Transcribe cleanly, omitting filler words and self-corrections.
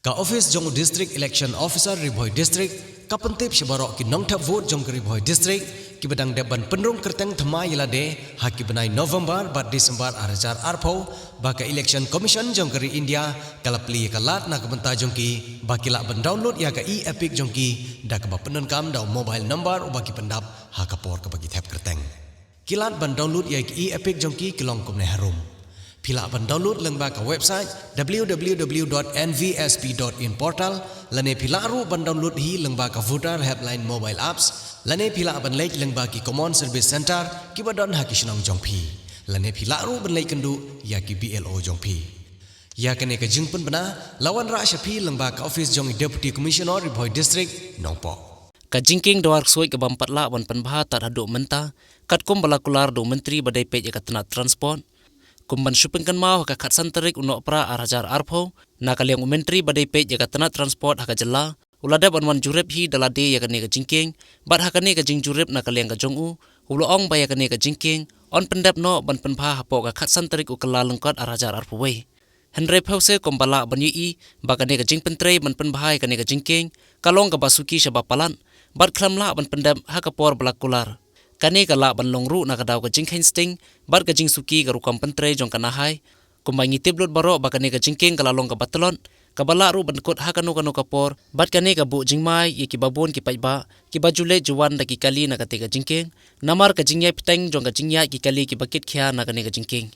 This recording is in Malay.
Ka office jong district election officer Ribhoi district kapentip sebarok ki nongtap vote jong Ribhoi district ki bedang deban penrung kerteng thema yelade haki benai November bat Disember arjar arpo baka election commission jong keri India kalapli kalat na kabenta jong ki bakila ben download ya ka e-epic jong ki da ka penun kam da mobile number baki pendap ha kapor ka bagi tap kerteng kilat ban download ya ki e-epic jong ki kilong kum ne harum Pila ban download leng ba ka website www.nvsp.in portal lane pila ru ban download hi leng ba ka voter helpline mobile apps lane pila ban lek leng ba ki common service center ki badon ha ki shnong jongphi lane pila ru ban lek kendu ya ki BLO jongphi ya kene ka jingpun bana lawan ra shapi leng ba ka office jong deputy commissioner Ribhoi district nongpo ka jingking doar suai ka bampat la ban penbha tar hadu menta kat kum balakular do menteri badai pe ka tana transport kumban shupingkan mau ka khatsan tarik unok pra arajar arpho na kaliang menteri badai pe jaga tana transport haka jela ulada banwan jurep hi dalade ya kane ka jingking bad hakane ka jingjurep na kaliang ka jongu uloong ba ya kane ka jingking on pendap no ban penpha hapo ka khatsan tarik ukala lengkot arajar arpho we Henry Pause kombala ban yi ba kane ka jingpentre ban penbhai kane ka jingking kalong ka basuki shabapalan bad khlamla ban pendap haka por balakular Kani kala ban longru na kadaw ka jingking sting bar ka jing suki ka rukam pentre jong kanahay kumbay ngitiblot baro ba kani ka jingking kala long ka batalon kabala ru ban kot hakano kano kapor bat kani ka bu jingmay ki babon ki paiba ki bajule juwan da ki kali na ka jingking namar ka jingyay piteng jong ka jingya ki kali ki bakit kya na kani ka jingking